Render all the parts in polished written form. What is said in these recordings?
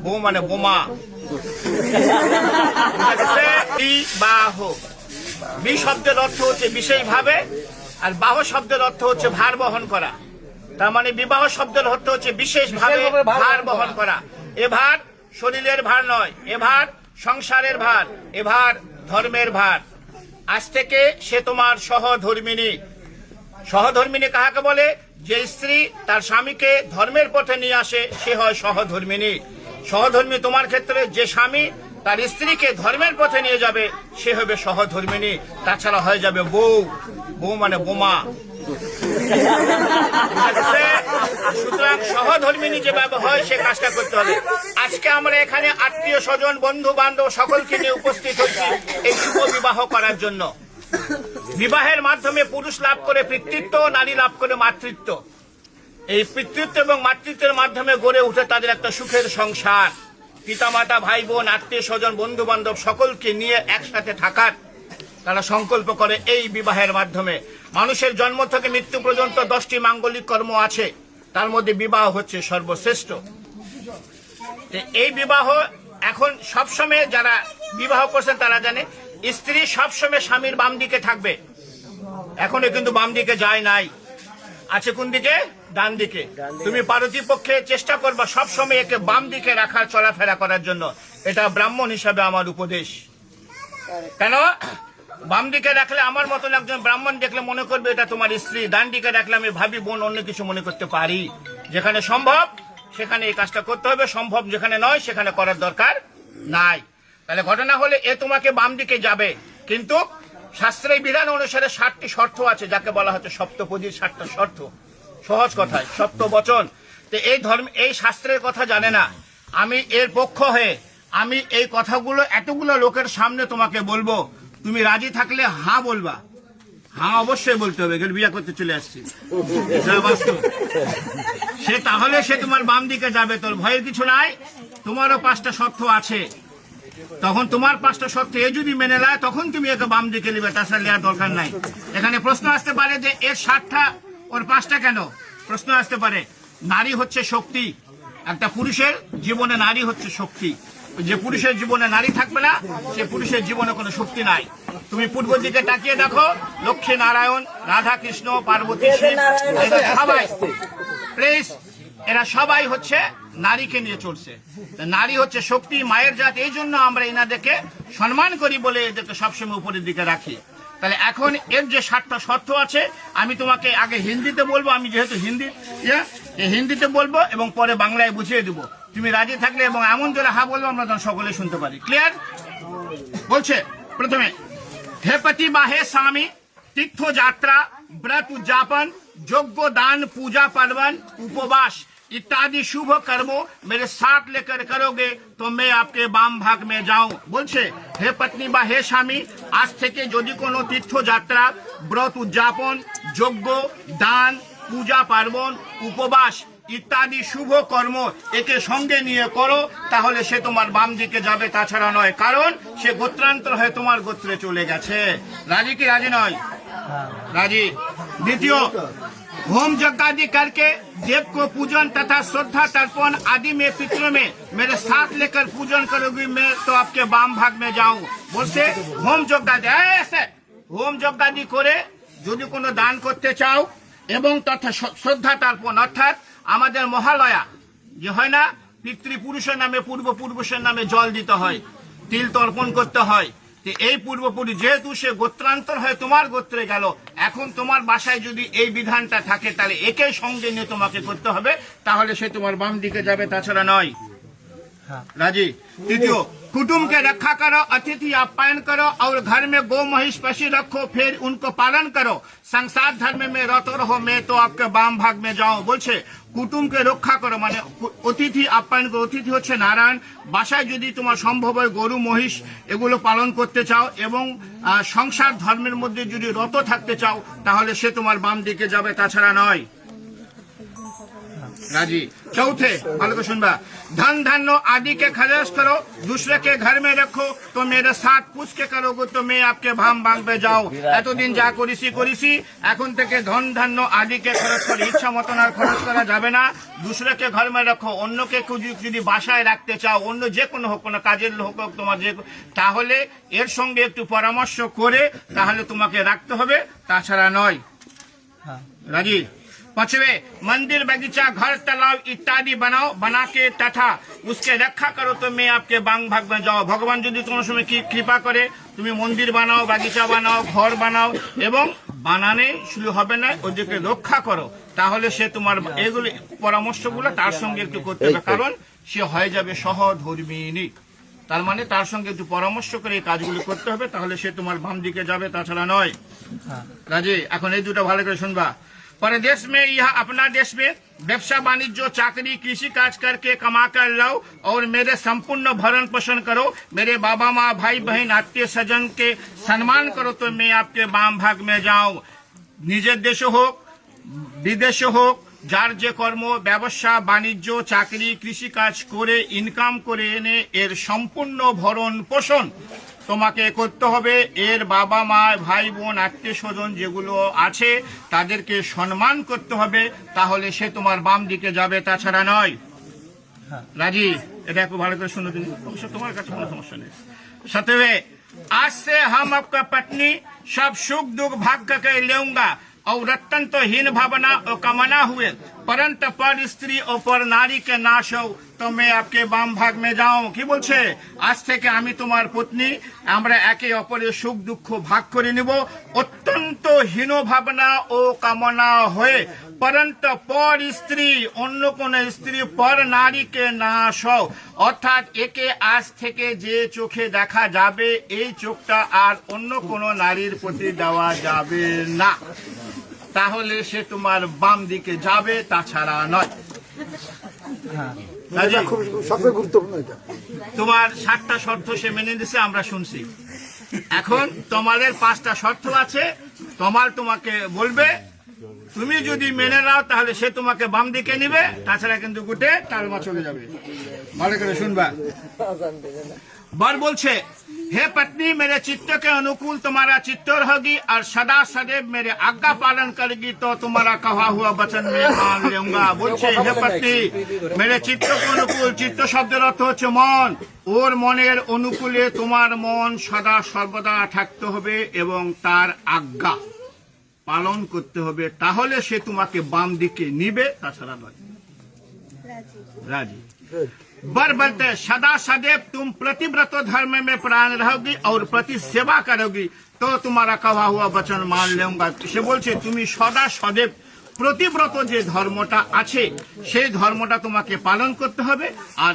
বউ মানে বোমা। বিবাহ, বি শব্দের অর্থ হচ্ছে বিশেষভাবে, আর বাহ শব্দের অর্থ হচ্ছে ভার বহন করা। তার মানে বিবাহ শব্দের অর্থ হচ্ছে বিশেষভাবে ভার বহন করা। এ ভার শরীরের ভার নয়, এ ভার সংসারের ভার, এ ভার ধর্মের ভার। আজ থেকে সে তোমার সহধর্মিনী। সহধর্মিনী কাহাকে বলে? যে স্ত্রী তার স্বামীকে ধর্মের পথে নিয়ে আসে সে হয় সহধর্মিনী। সহধর্মী তোমার ক্ষেত্রে যে স্বামী তার স্ত্রীকে ধর্মের পথে নিয়ে যাবে সে হবে সহধর্মিনী। তাছাড়া হয়ে যাবে বউ, বউ মানে বোমা। সুতরাং সহধর্মিনী যেভাবে হয় সে কাজটা করতে হবে। আজকে আমরা এখানে আত্মীয় স্বজন বন্ধু বান্ধব সকলকে নিয়ে উপস্থিত হচ্ছি এই শুভ বিবাহ করার জন্য। বিবাহের মাধ্যমে পুরুষ লাভ করে পিতৃত্ব, নারী লাভ করে মাতৃত্ব। এই পিতৃত্ব এবং মাতৃত্বের মাধ্যমে গড়ে উঠে তাদের একটা সুখের সংসার। পিতামাতা, ভাই বোন, আত্মীয় স্বজন, বন্ধু বান্ধব সকলকে নিয়ে একসাথে থাকার তারা সংকল্প করে এই বিবাহের মাধ্যমে। মানুষের জন্ম থেকে মৃত্যু পর্যন্ত 10টি মাঙ্গলিক কর্ম আছে, তার মধ্যে বিবাহ হচ্ছে সর্বশ্রেষ্ঠ। এই বিবাহ এখন সবসময় যারা বিবাহ করছেন তারা জানে স্ত্রী সবসময় স্বামীর বাম দিকে থাকবে। এখনো কিন্তু বাম দিকে যায় নাই, আছে কোন দিকে? ডান দিকে। তুমি পারতিপক্ষে চেষ্টা করবা সবসময় একে বাম দিকে রাখার, চলাফেরা করার জন্য। এটা ব্রাহ্মণ হিসাবে আমার উপদেশ। কেন বাম দিকে রাখলে আমার মতন একজন ব্রাহ্মণ দেখলে মনে করবে এটা তোমার স্ত্রী। ডান দিকে রাখলে আমি ভাবি বোন, অন্য কিছু মনে করতে পারি। যেখানে সম্ভব সেখানে এই কাজটা করতে হবে, সম্ভব যেখানে নয় সেখানে করার দরকার নাই। তাহলে ঘটনা হলে এ তোমাকে বাম দিকে যাবে, কিন্তু শাস্ত্রের বিধান অনুসারে 7টি শর্ত আছে, যাকে বলা হচ্ছে সপ্তপদীর 7টা শর্ত। সহজ কথায় সপ্তবচন। তো এই ধর্ম, এই শাস্ত্রের কথা জানে না। আমি এর পক্ষ হয়ে আমি এই কথাগুলো এতগুলো লোকের সামনে তোমাকে বলবো। তুমি রাজি থাকলে হ্যাঁ বলবা। হ্যাঁ অবশ্যই বলতে হবে, বিয়ে করতে চলে আসছি সে, তাহলে সে তোমার বাম দিকে যাবে। তোর ভয়ের কিছু নাই, তোমারও 5টা শর্ত আছে। তখন তোমার 5টা শর্ত এ যদি মেনে নেয় তখন তুমি একে বাম দিকে নেবে, তাছাড়া নেওয়ার দরকার নাই। এখানে প্রশ্ন আসতে পারে যে এর 7টা ওর 5টা কেন? প্রশ্ন আসতে পারে। নারী হচ্ছে শক্তি। একটা পুরুষের জীবনে নারী হচ্ছে শক্তি। যে পুরুষের জীবনে নারী থাকবে না সে পুরুষের জীবনে কোনো শক্তি নাই। তুমি পূর্ব দিকে তাকিয়ে দেখো, লক্ষ্মী নারায়ণ, রাধা কৃষ্ণ, পার্বতী, শিব, সবাই প্লিজ এরা সবাই হচ্ছে নারীকে নিয়ে চলছে। নারী হচ্ছে শক্তি, মায়ের জাত। এই জন্য আমরা এনাদেরকে সম্মান করি বলে এদেরকে সবসময় উপরের দিকে রাখি। তাহলে এখন এর যে 7টা শর্ত আছে আমি তোমাকে আগে হিন্দিতে বলবো। আমি যেহেতু হিন্দিতে বলবো এবং পরে বাংলায় বুঝিয়ে দেবো। তুমি রাজি থাকলে এবং এমন জোরে হা বলবো আমরা তখন সকলে শুনতে পারি। ক্লিয়ার? বলছে প্রথমে, হে পতি বা হে স্বামী, তীর্থ যাত্রা, व्रत उद्यापन, यज्ञ दान, पूजा पर्वन, उपवास इत्यादि शुभ कर्मों मेरे साथ लेकर करोगे तो मैं आपके बाम भाग में जाऊं। बोलছে হে পত্নী বা হে স্বামী, আজ থেকে যদি কোনো তীর্থযাত্রা, ব্রত উদযাপন, যজ্ঞ দান, পূজা পার্বণ, উপবাস ইত্যাদি শুভ কর্ম একে সঙ্গে নিয়ে করো তাহলে সে তোমার বাম দিকে যাবে, তাছাড়া নয়। কারণ সে গোত্রান্তর হয়ে তোমার গোত্রে চলে গেছে। রাজি কি রাজি নয়? राजी। द्वितीय, होम यज्ञ आदि करके देव को पूजन तथा श्रद्धा तर्पण आदि में पितरों में मेरे साथ लेकर पूजन करोगी मैं तो आपके बाम भाग में जाऊं। बोलते होम यज्ञ आदि ऐसे होम यज्ञ आदि करे যদি কোনো দান করতে চাও এবং তথা শ্রদ্ধা তর্পণ অর্থাৎ আমাদের মহালয়া যে হয় না, পিতৃপুরুষের নামে পূর্বপুরুষের নামে জল দিতে হয়, তিল তর্পণ করতে হয়। এই পূর্বপুরুষ যেহেতু সে গোত্রান্তর হয়ে তোমার গোত্রে গেল, এখন তোমার বাসায় যদি এই বিধানটা থাকে তাহলে একে সঙ্গে নিয়ে তোমাকে করতে হবে, তাহলে সে তোমার বাম দিকে যাবে, তাছাড়া নয়। राजी। तृतीय, कुटुंब के रखा करो, अतिथि आप्यायन करो और घर में गौ महिष पशु रखो, फिर उनको पालन करो। संसार धर्म में रत रहो, मैं तो आपके बाम भाग में जाऊं। बोलছে কুটুমকে রক্ষা করো মানে অতিথি আপ্যায়ন করো। অতিথি হচ্ছে নারায়ণ। বাসায় যদি তোমার সম্ভব হয় গরু মহিষ এগুলো পালন করতে চাও এবং সংসার ধর্মের মধ্যে যদি রত থাকতে চাও তাহলে সে তোমার বাম দিকে যাবে, তাছাড়া নয়। राजी। चौथे ভালো করে শুনবা, धन धान्य आदि के खर्च करो, दूसरे के घर में रखो, तो मेरे साथ पूछ के करोगे तो मैं आपके भाम भाঙবে যাও। এতদিন যা করেছি এখন থেকে ধন ধান্য আদিকে খরচ করে ইচ্ছা মতন আর খরচ করা যাবে না। দুসরাকে ঘর মে রাখো, অন্যকে যদি বাসায় রাখতে চাও, অন্য যে কোনো হোক, কোনো কাজের লোক হোক তোমার, যে তাহলে এর সঙ্গে একটু পরামর্শ করে তাহলে তোমাকে রাখতে হবে, তাছাড়া নয়। রাজি। पांचवे, मंदिर बगीचा घर तालाब इत्यादि बनाओ, बना के तथा उसके रक्षा करो तो मैं आपके बांग भाग में जाओ। भगवान যদি কোনো সময় কৃপা করে তুমি মন্দির বানাও, বাগিচা বানাও, ঘর বানাও এবং বানানে শুরু হবে না, ওদেরকে রক্ষা করো, তাহলে সে তোমার এগুলি পরামর্শগুলো তার সঙ্গে একটু করতে হবে, কারণ সে হয়ে যাবে সহধর্মিণী। তার মানে তার সঙ্গে একটু পরামর্শ করে এই কাজগুলো করতে হবে, তাহলে সে তোমার বাম দিকে যাবে, তাছাড়া নয়। রাজি। এখন এই দুটো ভালো করে শুনবা। परदेश में यह अपना देश में व्यवसाय वाणिज्य चाकरी कृषि काज करके कमा कर लाओ और मेरे संपूर्ण भरण पोषण करो, मेरे बाबा माँ भाई बहन आत्मीय स्वजन के सम्मान करो तो मैं आपके बाम भाग में जाऊं। निजे देश होक विदेश होक, যার যে কর্ম ব্যবসা বাণিজ্য চাকরি কৃষি কাজ করে ইনকাম করে এনে এর সম্পূর্ণ ভরণ পোষণ তোমাকে করতে হবে। এর বাবা মা ভাই বোন আত্মীয় স্বজন যেগুলো আছে তাদেরকে সম্মান করতে হবে, তাহলে সে তোমার বাম দিকে যাবে, তাছাড়া নয়। রাজি। এটা একটু ভালো করে শুনো তুমি, অবশ্য তোমার কাছে কোনো সমস্যা নেই। সাথে, आज से हम आपका पत्नी सब सुख दुख भाग के लेऊंगा और रत्न तो हीन भावना और कामना हुए, परंतु पर स्त्री और पर नारी के नाश हो तो मैं आपके बाम भाग में जाऊं। কি বলছে? আজ থেকে আমি তোমার পত্নী, আমরা একে অপরের সুখ দুঃখ ভাগ করে নিব, অত্যন্ত হীন ভাবনা ও কামনা হয়ে, परंतु पर স্ত্রী অন্য কোন স্ত্রী পর নারীকে নাশ হও, অর্থাৎ একে আজ থেকে যে চোখে দেখা যাবে এই চোখটা আর অন্য কোন নারীর প্রতি দেওয়া যাবে না, তাহলে সে তোমার বাম দিকে যাবে, তাছাড়া নয়। সবচেয়ে গুরুত্বপূর্ণ এটা। তোমার 7টা শর্ত সে মেনে দিছে, আমরা শুনছি। এখন তোমাদের 5টা শর্ত আছে, তোমাকে বলবে, তুমি যদি মেনে নাও তাহলে সে তোমাকে বাম দিকে নিবে, তাছাড়া কিন্তু গুটে টালমা চলে যাবে। ভালো করে শুনবা। बर बोलছে, हे पत्नी मेरे चित्त के अनुकूल तुम्हारा चित्त रहेगी और सदा सदैव मेरे आज्ञा पालन करेगी तो तुम्हारा कहा हुआ वचन में मान लूंगा। बोलছে, हे पत्नी मेरे चित्त के अनुकूल, चित्त শব্দের অর্থ হচ্ছে মন, ওর মনের অনুকূলে তোমার মন সদা সর্বদা থাকতে হবে এবং তার আজ্ঞা পালন করতে হবে, তাহলে সে তোমাকে বাম দিকে নিবে, তাছাড়া নয়। রাজি। बर बोलते, सदा सदैव तुम प्रतिव्रत धर्म में प्राण रहोगी और प्रति सेवा करोगी तो तुम्हारा कहा हुआ वचन मान लूंगा। সে বলছে তুমি সদা সदैव প্রতিব্রত যে ধর্মটা আছে সেই ধর্মটা তোমাকে পালন করতে হবে, আর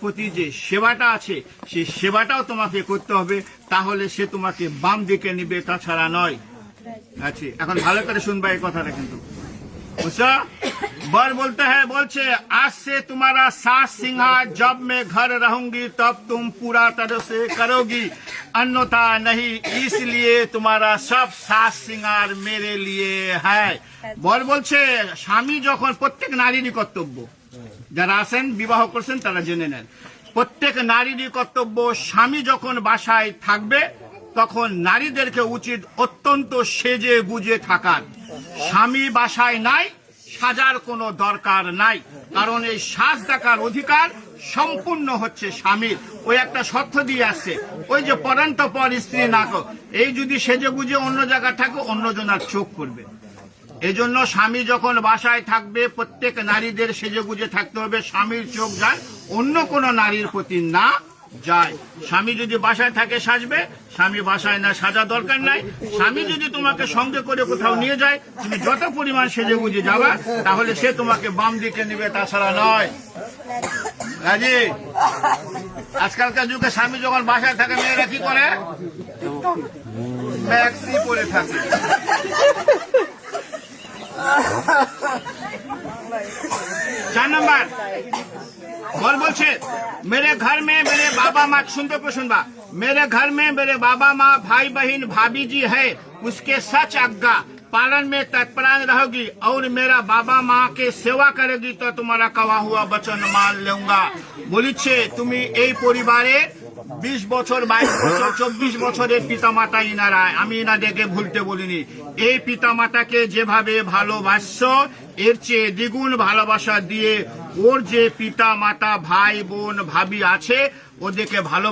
প্রতি যে সেবাটা আছে সেই সেবাটাও তোমাকে করতে হবে, তাহলে সে তোমাকে বাম দিকে নিবে, তাছাড়া নয়। আচ্ছা, এখন ভালো করে শুনবা এই কথাটা কিন্তু। বুঝছো? बर बोलते हैं, बोलছে, आज से तुम्हारा सास सिंहार जब मैं घर रहूंगी तब तुम पूरा तरह से करोगी, अन्यथा नहीं, इसलिए तुम्हारा सब सास सिंगार मेरे लिए है। बर बोलছে, স্বামী যখন, প্রত্যেক নারীরই কর্তব্য, যারা আছেন বিবাহ করছেন তারা জেনে নেন, প্রত্যেক নারীরই কর্তব্য, স্বামী যখন বাসায় থাকবে তখন নারীদেরকে উচিত অত্যন্ত সেজে গুজে থাকার। স্বামী বাসায় নাই, সাজার কোনো দরকার নাই, কারণ এই সাজ দেখার অধিকার সম্পূর্ণ হচ্ছে স্বামীর। ওই একটা শর্ত দিয়ে আসছে, ওই যে পরান্ত পর স্ত্রী না কর, এই যদি সেজে গুজে অন্য জায়গায় থাকে অন্যজনের চোখ করবে। এই জন্য স্বামী যখন বাসায় থাকবে প্রত্যেক নারীদের সেজে গুজে থাকতে হবে, স্বামীর চোখ যায় অন্য কোনো নারীর প্রতি না যায়। স্বামী যদি বাসায় থাকে সাজবে, স্বামী বাসায় না সাজা দরকার নাই। স্বামী যদি তোমাকে সঙ্গে করে কোথাও নিয়ে যায়, তুমি যত পরিমাণ সেজে গুজে যাবা তাহলে সে তোমাকে বাম দিকে নিবে, তাছাড়া নয়। রাজি। আজকালকার যুগে স্বামী যখন বাসায় থাকে মেয়েরা কি করে? ম্যাক্সি পরে থাকে। 4 नंबर और बोलছে, मेरे घर में मेरे बाबा माँ, सुनते को सुनबा, मेरे घर में मेरे बाबा माँ भाई बहन भाभी जी है, उसके सच आज्ञा पालन में तत्परान रहोगी और मेरा बाबा माँ के सेवा करेगी तो तुम्हारा कहा हुआ वचन मान लूंगा। বলিছে তুমি এই পরিবারে 20 বছর 22 বছর 24 বছরের পিতামাতা ইনারা, আমি ইনাদেরকে ভুলতে বলিনি। এই পিতামাতাকে যেভাবে ভালোবাসছো এর চেয়ে দ্বিগুণ ভালোবাসা দিয়ে ওর যে পিতা মাতা ভাই বোন ভাবি আছে ওদেরকে ভালোবাসা